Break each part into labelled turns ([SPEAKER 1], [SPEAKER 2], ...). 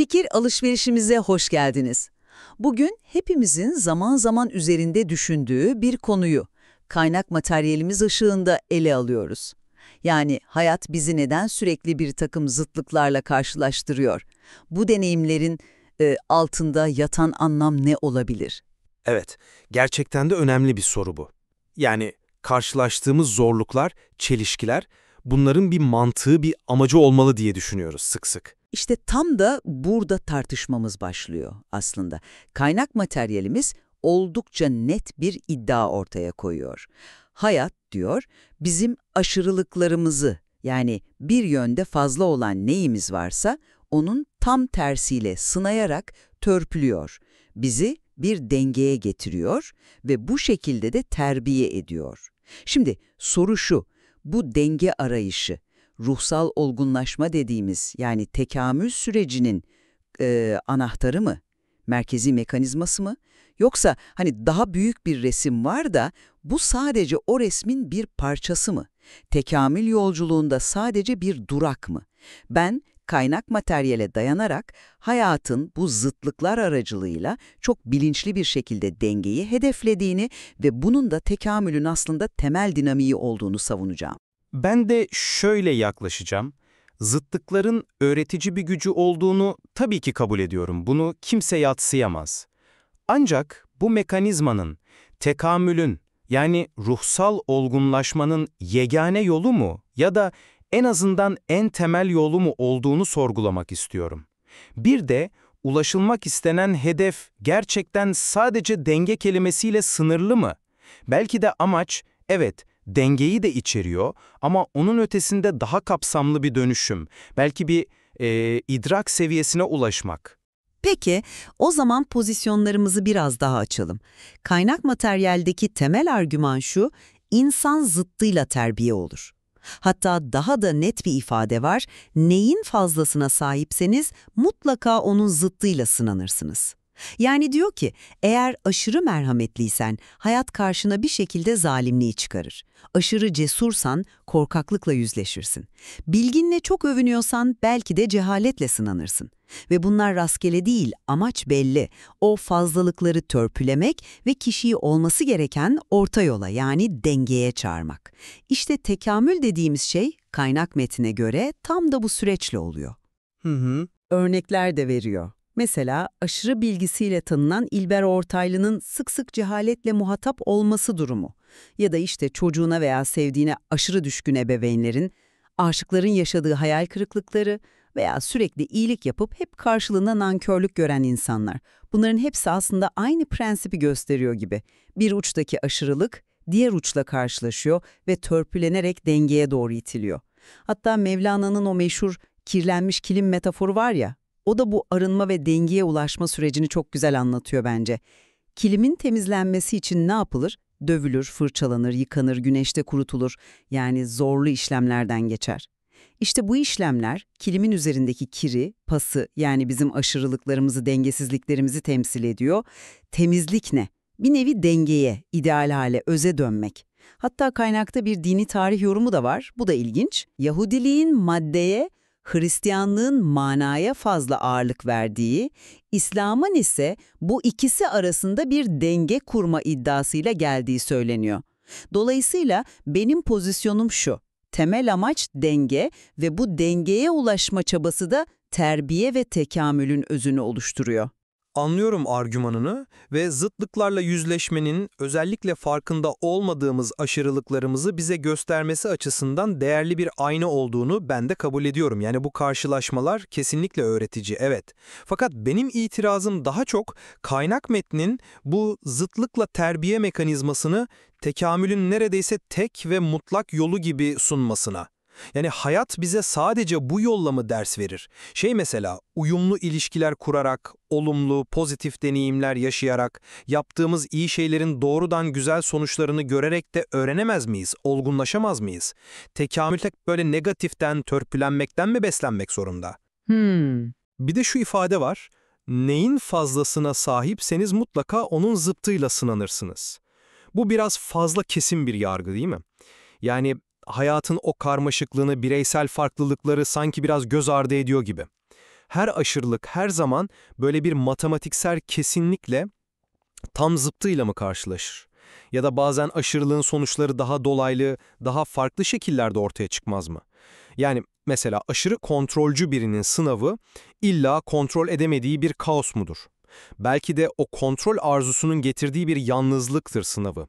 [SPEAKER 1] Fikir alışverişimize hoş geldiniz. Bugün hepimizin zaman zaman üzerinde düşündüğü bir konuyu kaynak materyalimiz ışığında ele alıyoruz. Yani hayat bizi neden sürekli bir takım zıtlıklarla karşılaştırıyor? Bu deneyimlerin altında yatan anlam ne olabilir?
[SPEAKER 2] Evet, gerçekten de önemli bir soru bu. Yani karşılaştığımız zorluklar, çelişkiler, bunların bir mantığı, bir amacı olmalı diye düşünüyoruz sık sık.
[SPEAKER 1] İşte tam da burada tartışmamız başlıyor aslında. Kaynak materyalimiz oldukça net bir iddia ortaya koyuyor. Hayat, diyor, bizim aşırılıklarımızı, yani bir yönde fazla olan neyimiz varsa onun tam tersiyle sınayarak törpülüyor. Bizi bir dengeye getiriyor ve bu şekilde de terbiye ediyor. Şimdi soru şu, bu denge arayışı, ruhsal olgunlaşma dediğimiz, yani tekamül sürecinin anahtarı mı? Merkezi mekanizması mı? Yoksa hani daha büyük bir resim var da bu sadece o resmin bir parçası mı? Tekamül yolculuğunda sadece bir durak mı? Ben kaynak materyale dayanarak hayatın bu zıtlıklar aracılığıyla çok bilinçli bir şekilde dengeyi hedeflediğini ve bunun da tekamülün aslında temel dinamiği olduğunu savunacağım.
[SPEAKER 2] Ben de şöyle yaklaşacağım. Zıtlıkların öğretici bir gücü olduğunu tabii ki kabul ediyorum. Bunu kimse yadsıyamaz. Ancak bu mekanizmanın, tekamülün, yani ruhsal olgunlaşmanın yegane yolu mu ya da en azından en temel yolu mu olduğunu sorgulamak istiyorum. Bir de ulaşılmak istenen hedef gerçekten sadece denge kelimesiyle sınırlı mı? Belki de amaç, evet, dengeyi de içeriyor ama onun ötesinde daha kapsamlı bir dönüşüm, belki bir idrak seviyesine ulaşmak.
[SPEAKER 3] Peki, o zaman pozisyonlarımızı biraz daha açalım. Kaynak materyaldeki temel argüman şu, insan zıttıyla terbiye olur. Hatta daha da net bir ifade var, neyin fazlasına sahipseniz mutlaka onun zıttıyla sınanırsınız. Yani diyor ki, eğer aşırı merhametliysen hayat karşına bir şekilde zalimliği çıkarır. Aşırı cesursan korkaklıkla yüzleşirsin. Bilginle çok övünüyorsan belki de cehaletle sınanırsın. Ve bunlar rastgele değil, amaç belli. O fazlalıkları törpülemek ve kişiyi olması gereken orta yola, yani dengeye çağırmak. İşte tekamül dediğimiz şey kaynak metnine göre tam da bu süreçle oluyor. Örnekler de veriyor. Mesela aşırı bilgisiyle tanınan İlber Ortaylı'nın sık sık cehaletle muhatap olması durumu. Ya da işte çocuğuna veya sevdiğine aşırı düşkün ebeveynlerin, aşıkların yaşadığı hayal kırıklıkları veya sürekli iyilik yapıp hep karşılığında nankörlük gören insanlar. Bunların hepsi aslında aynı prensibi gösteriyor gibi. Bir uçtaki aşırılık diğer uçla karşılaşıyor ve törpülenerek dengeye doğru itiliyor. Hatta Mevlana'nın o meşhur kirlenmiş kilim metaforu var ya, o da bu arınma ve dengeye ulaşma sürecini çok güzel anlatıyor bence. Kilimin temizlenmesi için ne yapılır? Dövülür, fırçalanır, yıkanır, güneşte kurutulur. Yani zorlu işlemlerden geçer. İşte bu işlemler kilimin üzerindeki kiri, pası, yani bizim aşırılıklarımızı, dengesizliklerimizi temsil ediyor. Temizlik ne? Bir nevi dengeye, ideal hale, öze dönmek. Hatta kaynakta bir dini tarih yorumu da var. Bu da ilginç. Yahudiliğin maddeye, Hristiyanlığın manaya fazla ağırlık verdiği, İslam'ın ise bu ikisi arasında bir denge kurma iddiasıyla geldiği söyleniyor. Dolayısıyla benim pozisyonum şu, temel amaç denge ve bu dengeye ulaşma çabası da terbiye ve tekamülün özünü oluşturuyor.
[SPEAKER 4] Anlıyorum argümanını ve zıtlıklarla yüzleşmenin özellikle farkında olmadığımız aşırılıklarımızı bize göstermesi açısından değerli bir ayna olduğunu ben de kabul ediyorum. Yani bu karşılaşmalar kesinlikle öğretici, evet. Fakat benim itirazım daha çok kaynak metnin bu zıtlıkla terbiye mekanizmasını tekamülün neredeyse tek ve mutlak yolu gibi sunmasına. Yani hayat bize sadece bu yolla mı ders verir? Mesela uyumlu ilişkiler kurarak, olumlu, pozitif deneyimler yaşayarak, yaptığımız iyi şeylerin doğrudan güzel sonuçlarını görerek de öğrenemez miyiz, olgunlaşamaz mıyız? Tekamül tek böyle negatiften, törpülenmekten mi beslenmek zorunda? Bir de şu ifade var, neyin fazlasına sahipseniz mutlaka onun zıttıyla sınanırsınız. Bu biraz fazla kesin bir yargı değil mi? Yani hayatın o karmaşıklığını, bireysel farklılıkları sanki biraz göz ardı ediyor gibi. Her aşırılık her zaman böyle bir matematiksel kesinlikle tam zıttıyla mı karşılaşır? Ya da bazen aşırılığın sonuçları daha dolaylı, daha farklı şekillerde ortaya çıkmaz mı? Yani mesela aşırı kontrolcü birinin sınavı illa kontrol edemediği bir kaos mudur? Belki de o kontrol arzusunun getirdiği bir yalnızlıktır sınavı.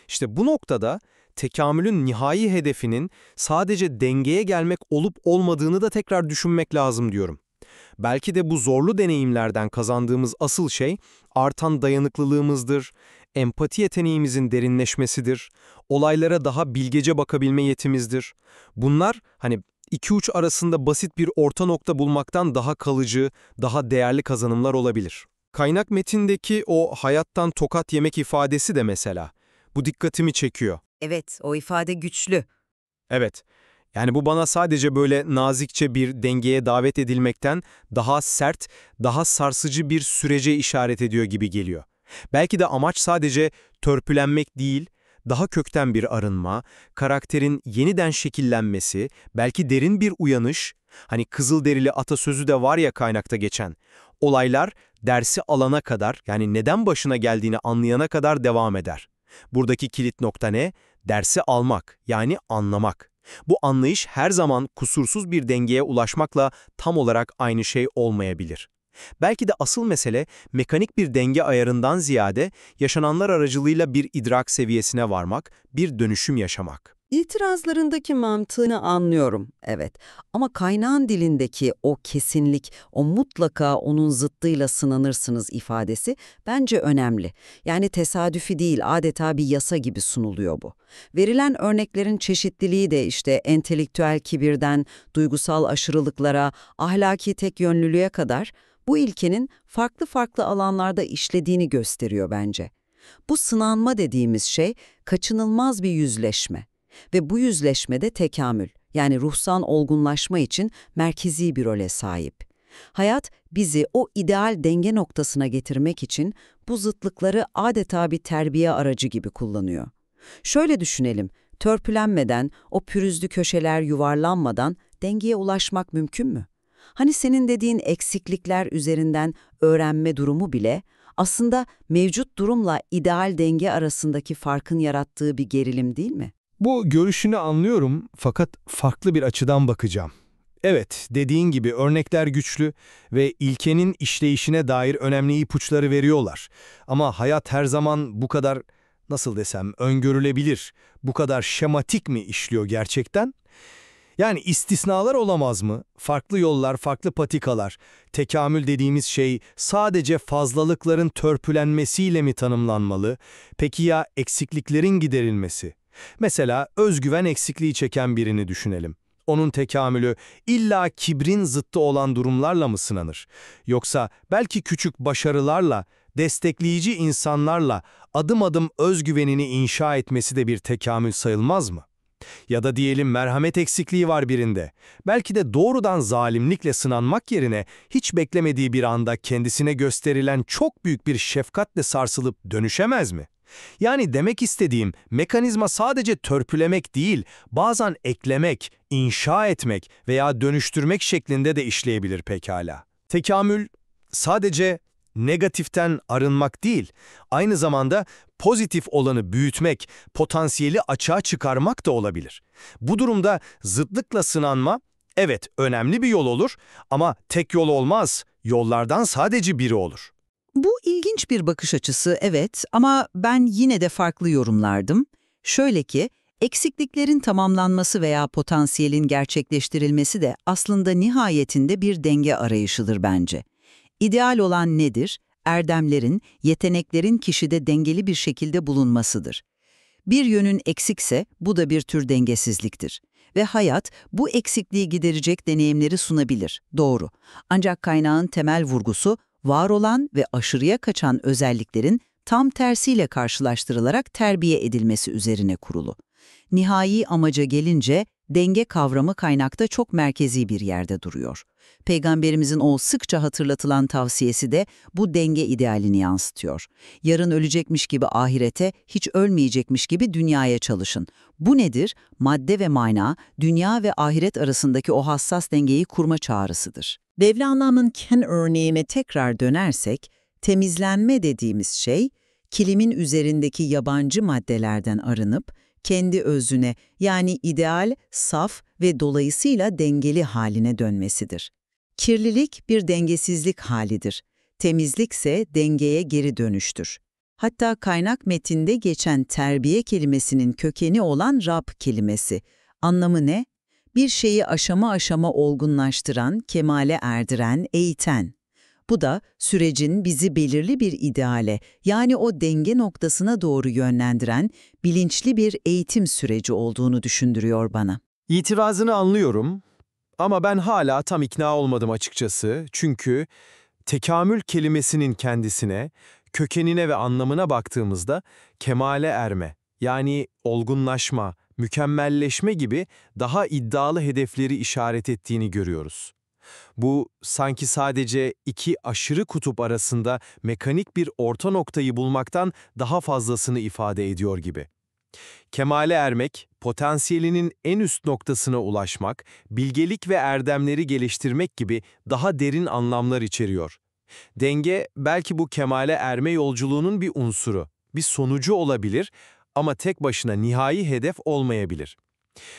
[SPEAKER 4] İşte bu noktada tekamülün nihai hedefinin sadece dengeye gelmek olup olmadığını da tekrar düşünmek lazım diyorum. Belki de bu zorlu deneyimlerden kazandığımız asıl şey artan dayanıklılığımızdır, empati yeteneğimizin derinleşmesidir, olaylara daha bilgece bakabilme yetimizdir. Bunlar hani iki uç arasında basit bir orta nokta bulmaktan daha kalıcı, daha değerli kazanımlar olabilir. Kaynak metindeki o hayattan tokat yemek ifadesi de mesela. Bu dikkatimi çekiyor.
[SPEAKER 3] Evet, o ifade güçlü.
[SPEAKER 4] Evet, yani bu bana sadece böyle nazikçe bir dengeye davet edilmekten daha sert, daha sarsıcı bir sürece işaret ediyor gibi geliyor. Belki de amaç sadece törpülenmek değil, daha kökten bir arınma, karakterin yeniden şekillenmesi, belki derin bir uyanış, hani Kızılderili atasözü de var ya kaynakta geçen, olaylar dersi alana kadar, yani neden başına geldiğini anlayana kadar devam eder. Buradaki kilit nokta ne? Dersi almak, yani anlamak. Bu anlayış her zaman kusursuz bir dengeye ulaşmakla tam olarak aynı şey olmayabilir. Belki de asıl mesele mekanik bir denge ayarından ziyade yaşananlar aracılığıyla bir idrak seviyesine varmak, bir dönüşüm yaşamak.
[SPEAKER 1] İtirazlarındaki mantığını anlıyorum, evet. Ama kaynağın dilindeki o kesinlik, o mutlaka onun zıttıyla sınanırsınız ifadesi bence önemli. Yani tesadüfi değil, adeta bir yasa gibi sunuluyor bu. Verilen örneklerin çeşitliliği de işte entelektüel kibirden, duygusal aşırılıklara, ahlaki tekyönlülüğe kadar bu ilkenin farklı farklı alanlarda işlediğini gösteriyor bence. Bu sınanma dediğimiz şey kaçınılmaz bir yüzleşme. Ve bu yüzleşmede tekamül, yani ruhsal olgunlaşma için merkezi bir role sahip. Hayat bizi o ideal denge noktasına getirmek için bu zıtlıkları adeta bir terbiye aracı gibi kullanıyor. Şöyle düşünelim, törpülenmeden, o pürüzlü köşeler yuvarlanmadan dengeye ulaşmak mümkün mü? Hani senin dediğin eksiklikler üzerinden öğrenme durumu bile aslında mevcut durumla ideal denge arasındaki farkın yarattığı bir gerilim değil mi?
[SPEAKER 5] Bu görüşünü anlıyorum fakat farklı bir açıdan bakacağım. Evet, dediğin gibi örnekler güçlü ve ilkenin işleyişine dair önemli ipuçları veriyorlar. Ama hayat her zaman bu kadar, nasıl desem, öngörülebilir, bu kadar şematik mi işliyor gerçekten? Yani istisnalar olamaz mı? Farklı yollar, farklı patikalar. Tekamül dediğimiz şey sadece fazlalıkların törpülenmesiyle mi tanımlanmalı? Peki ya eksikliklerin giderilmesi? Mesela özgüven eksikliği çeken birini düşünelim. Onun tekamülü illa kibrin zıttı olan durumlarla mı sınanır? Yoksa belki küçük başarılarla, destekleyici insanlarla adım adım özgüvenini inşa etmesi de bir tekamül sayılmaz mı? Ya da diyelim merhamet eksikliği var birinde. Belki de doğrudan zalimlikle sınanmak yerine hiç beklemediği bir anda kendisine gösterilen çok büyük bir şefkatle sarsılıp dönüşemez mi? Yani demek istediğim mekanizma sadece törpülemek değil, bazen eklemek, inşa etmek veya dönüştürmek şeklinde de işleyebilir pekala. Tekamül sadece negatiften arınmak değil, aynı zamanda pozitif olanı büyütmek, potansiyeli açığa çıkarmak da olabilir. Bu durumda zıtlıkla sınanma, evet önemli bir yol olur ama tek yol olmaz, yollardan sadece biri olur.
[SPEAKER 3] Bu ilginç bir bakış açısı, evet, ama ben yine de farklı yorumlardım. Şöyle ki, eksikliklerin tamamlanması veya potansiyelin gerçekleştirilmesi de aslında nihayetinde bir denge arayışıdır bence. İdeal olan nedir? Erdemlerin, yeteneklerin kişide dengeli bir şekilde bulunmasıdır. Bir yönün eksikse bu da bir tür dengesizliktir. Ve hayat bu eksikliği giderecek deneyimleri sunabilir, doğru. Ancak kaynağın temel vurgusu, var olan ve aşırıya kaçan özelliklerin tam tersiyle karşılaştırılarak terbiye edilmesi üzerine kurulu. Nihai amaca gelince denge kavramı kaynakta çok merkezi bir yerde duruyor. Peygamberimizin o sıkça hatırlatılan tavsiyesi de bu denge idealini yansıtıyor. Yarın ölecekmiş gibi ahirete, hiç ölmeyecekmiş gibi dünyaya çalışın. Bu nedir? Madde ve mana, dünya ve ahiret arasındaki o hassas dengeyi kurma çağrısıdır. Mevlana'nın Ken örneğine tekrar dönersek, temizlenme dediğimiz şey, kilimin üzerindeki yabancı maddelerden arınıp, kendi özüne yani ideal, saf ve dolayısıyla dengeli haline dönmesidir. Kirlilik bir dengesizlik halidir. Temizlikse dengeye geri dönüştür. Hatta kaynak metinde geçen terbiye kelimesinin kökeni olan Rab kelimesi. Anlamı ne? Bir şeyi aşama aşama olgunlaştıran, kemale erdiren, eğiten. Bu da sürecin bizi belirli bir ideale, yani o denge noktasına doğru yönlendiren bilinçli bir eğitim süreci olduğunu düşündürüyor bana.
[SPEAKER 5] İtirazını anlıyorum ama ben hala tam ikna olmadım açıkçası. Çünkü tekamül kelimesinin kendisine, kökenine ve anlamına baktığımızda kemale erme, yani olgunlaşma, mükemmelleşme gibi daha iddialı hedefleri işaret ettiğini görüyoruz. Bu sanki sadece iki aşırı kutup arasında mekanik bir orta noktayı bulmaktan daha fazlasını ifade ediyor gibi. Kemale ermek, potansiyelinin en üst noktasına ulaşmak, bilgelik ve erdemleri geliştirmek gibi daha derin anlamlar içeriyor. Denge belki bu kemale erme yolculuğunun bir unsuru, bir sonucu olabilir ama tek başına nihai hedef olmayabilir.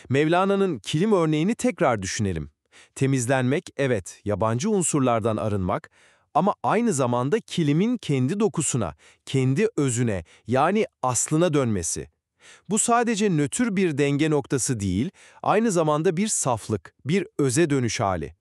[SPEAKER 5] Mevlana'nın kilim örneğini tekrar düşünelim. Temizlenmek, evet, yabancı unsurlardan arınmak ama aynı zamanda kilimin kendi dokusuna, kendi özüne yani aslına dönmesi. Bu sadece nötr bir denge noktası değil, aynı zamanda bir saflık, bir öze dönüş hali.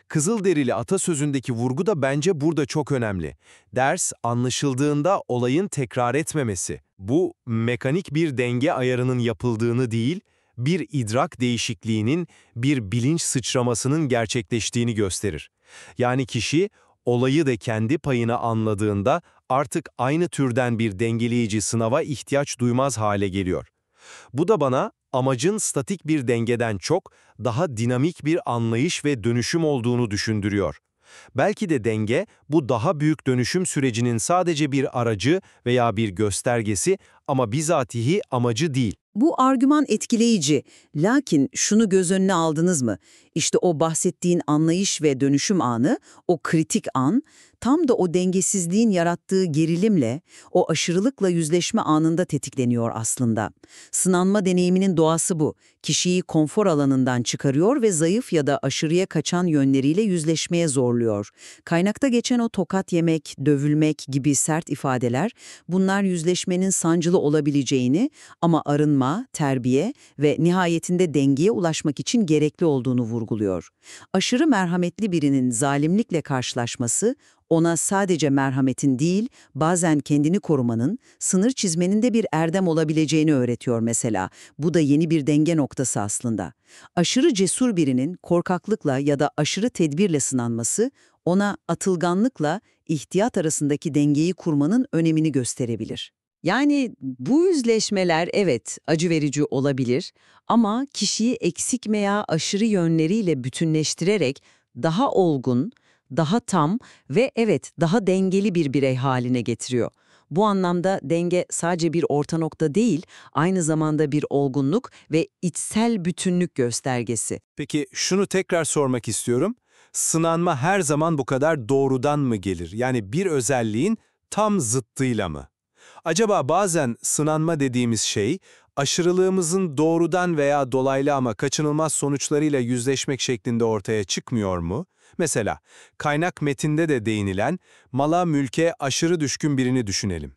[SPEAKER 5] Kızılderili atasözündeki vurgu da bence burada çok önemli. Ders, anlaşıldığında olayın tekrar etmemesi. Bu, mekanik bir denge ayarının yapıldığını değil, bir idrak değişikliğinin, bir bilinç sıçramasının gerçekleştiğini gösterir. Yani kişi, olayı da kendi payına anladığında artık aynı türden bir dengeleyici sınava ihtiyaç duymaz hale geliyor. Bu da bana amacın statik bir dengeden çok daha dinamik bir anlayış ve dönüşüm olduğunu düşündürüyor. Belki de denge bu daha büyük dönüşüm sürecinin sadece bir aracı veya bir göstergesi ama bizatihi amacı değil.
[SPEAKER 1] Bu argüman etkileyici. Lakin şunu göz önüne aldınız mı? İşte o bahsettiğin anlayış ve dönüşüm anı, o kritik an, tam da o dengesizliğin yarattığı gerilimle, o aşırılıkla yüzleşme anında tetikleniyor aslında. Sınanma deneyiminin doğası bu. Kişiyi konfor alanından çıkarıyor ve zayıf ya da aşırıya kaçan yönleriyle yüzleşmeye zorluyor. Kaynakta geçen o tokat yemek, dövülmek gibi sert ifadeler, bunlar yüzleşmenin sancılı olabileceğini ama arınma, terbiye ve nihayetinde dengeye ulaşmak için gerekli olduğunu vurguluyor. Aşırı merhametli birinin zalimlikle karşılaşması, ona sadece merhametin değil, bazen kendini korumanın, sınır çizmenin de bir erdem olabileceğini öğretiyor mesela. Bu da yeni bir denge noktası aslında. Aşırı cesur birinin korkaklıkla ya da aşırı tedbirle sınanması, ona atılganlıkla ihtiyat arasındaki dengeyi kurmanın önemini gösterebilir. Yani bu yüzleşmeler evet acı verici olabilir ama kişiyi eksik veya aşırı yönleriyle bütünleştirerek daha olgun, daha tam ve evet daha dengeli bir birey haline getiriyor. Bu anlamda denge sadece bir orta nokta değil, aynı zamanda bir olgunluk ve içsel bütünlük göstergesi.
[SPEAKER 5] Peki şunu tekrar sormak istiyorum. Sınanma her zaman bu kadar doğrudan mı gelir? Yani bir özelliğin tam zıttıyla mı? Acaba bazen sınanma dediğimiz şey, aşırılığımızın doğrudan veya dolaylı ama kaçınılmaz sonuçlarıyla yüzleşmek şeklinde ortaya çıkmıyor mu? Mesela, kaynak metinde de değinilen, mala mülke aşırı düşkün birini düşünelim.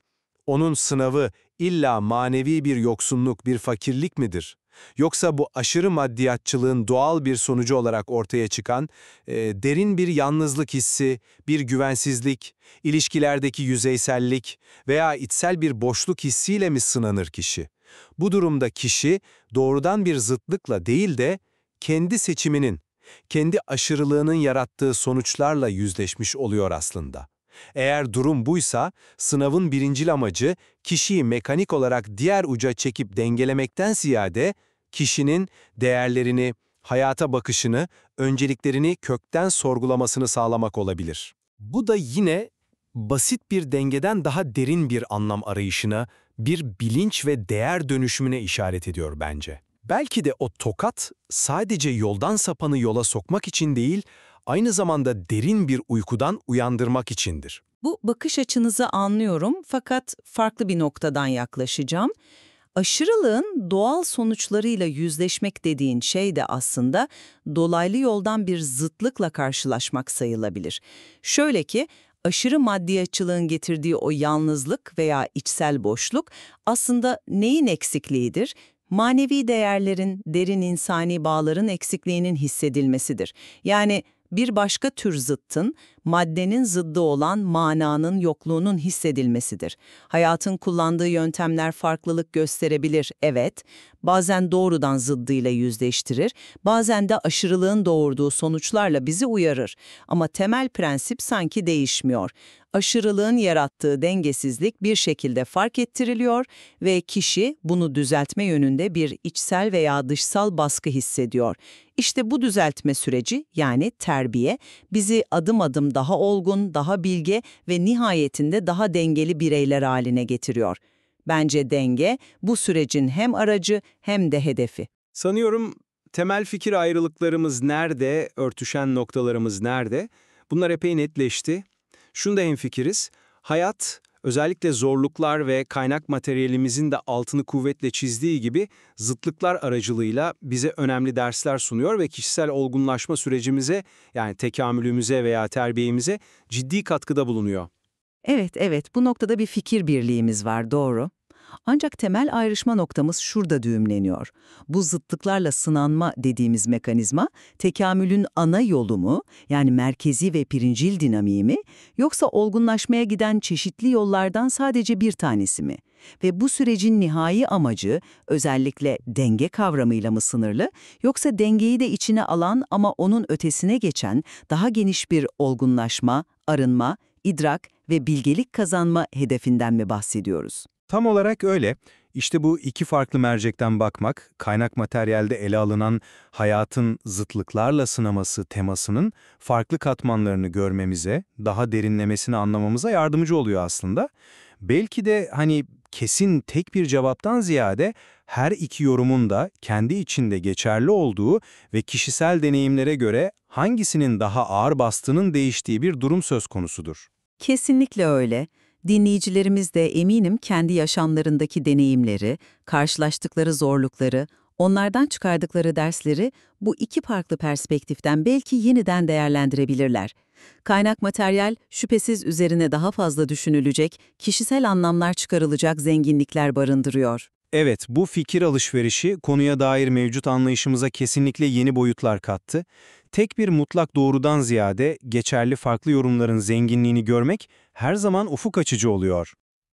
[SPEAKER 5] Onun sınavı illa manevi bir yoksunluk, bir fakirlik midir? Yoksa bu aşırı maddiyatçılığın doğal bir sonucu olarak ortaya çıkan derin bir yalnızlık hissi, bir güvensizlik, ilişkilerdeki yüzeysellik veya içsel bir boşluk hissiyle mi sınanır kişi? Bu durumda kişi doğrudan bir zıtlıkla değil de kendi seçiminin, kendi aşırılığının yarattığı sonuçlarla yüzleşmiş oluyor aslında. Eğer durum buysa, sınavın birincil amacı kişiyi mekanik olarak diğer uca çekip dengelemekten ziyade, kişinin değerlerini, hayata bakışını, önceliklerini kökten sorgulamasını sağlamak olabilir. Bu da yine basit bir dengeden daha derin bir anlam arayışına, bir bilinç ve değer dönüşümüne işaret ediyor bence. Belki de o tokat sadece yoldan sapanı yola sokmak için değil, aynı zamanda derin bir uykudan uyandırmak içindir.
[SPEAKER 6] Bu bakış açınızı anlıyorum fakat farklı bir noktadan yaklaşacağım. Aşırılığın doğal sonuçlarıyla yüzleşmek dediğin şey de aslında dolaylı yoldan bir zıtlıkla karşılaşmak sayılabilir. Şöyle ki, aşırı maddiyatçılığın getirdiği o yalnızlık veya içsel boşluk aslında neyin eksikliğidir? Manevi değerlerin, derin insani bağların eksikliğinin hissedilmesidir. Yani bir başka tür zıttın, maddenin zıddı olan mananın yokluğunun hissedilmesidir. Hayatın kullandığı yöntemler farklılık gösterebilir, evet. Bazen doğrudan zıddıyla yüzleştirir, bazen de aşırılığın doğurduğu sonuçlarla bizi uyarır. Ama temel prensip sanki değişmiyor. Aşırılığın yarattığı dengesizlik bir şekilde fark ettiriliyor ve kişi bunu düzeltme yönünde bir içsel veya dışsal baskı hissediyor. İşte bu düzeltme süreci, yani terbiye, bizi adım adım daha olgun, daha bilge ve nihayetinde daha dengeli bireyler haline getiriyor. Bence denge bu sürecin hem aracı hem de hedefi.
[SPEAKER 2] Sanıyorum temel fikir ayrılıklarımız nerede, örtüşen noktalarımız nerede? Bunlar epey netleşti. Şunda hemfikiriz, hayat, özellikle zorluklar ve kaynak materyalimizin de altını kuvvetle çizdiği gibi zıtlıklar aracılığıyla bize önemli dersler sunuyor ve kişisel olgunlaşma sürecimize, yani tekamülümüze veya terbiyemize ciddi katkıda bulunuyor.
[SPEAKER 1] Evet, bu noktada bir fikir birliğimiz var, doğru. Ancak temel ayrışma noktamız şurada düğümleniyor. Bu zıtlıklarla sınanma dediğimiz mekanizma, tekamülün ana yolu mu, yani merkezi ve birincil dinamiği mi, yoksa olgunlaşmaya giden çeşitli yollardan sadece bir tanesi mi? Ve bu sürecin nihai amacı özellikle denge kavramıyla mı sınırlı, yoksa dengeyi de içine alan ama onun ötesine geçen daha geniş bir olgunlaşma, arınma, idrak ve bilgelik kazanma hedefinden mi bahsediyoruz?
[SPEAKER 5] Tam olarak öyle. İşte bu iki farklı mercekten bakmak, kaynak materyalde ele alınan hayatın zıtlıklarla sınaması temasının farklı katmanlarını görmemize, daha derinlemesini anlamamıza yardımcı oluyor aslında. Belki de kesin tek bir cevaptan ziyade her iki yorumun da kendi içinde geçerli olduğu ve kişisel deneyimlere göre hangisinin daha ağır bastığının değiştiği bir durum söz konusudur.
[SPEAKER 1] Kesinlikle öyle. Dinleyicilerimiz de eminim kendi yaşamlarındaki deneyimleri, karşılaştıkları zorlukları, onlardan çıkardıkları dersleri bu iki farklı perspektiften belki yeniden değerlendirebilirler. Kaynak materyal, şüphesiz üzerine daha fazla düşünülecek, kişisel anlamlar çıkarılacak zenginlikler barındırıyor.
[SPEAKER 5] Evet, bu fikir alışverişi konuya dair mevcut anlayışımıza kesinlikle yeni boyutlar kattı. Tek bir mutlak doğrudan ziyade geçerli farklı yorumların zenginliğini görmek her zaman ufuk açıcı oluyor.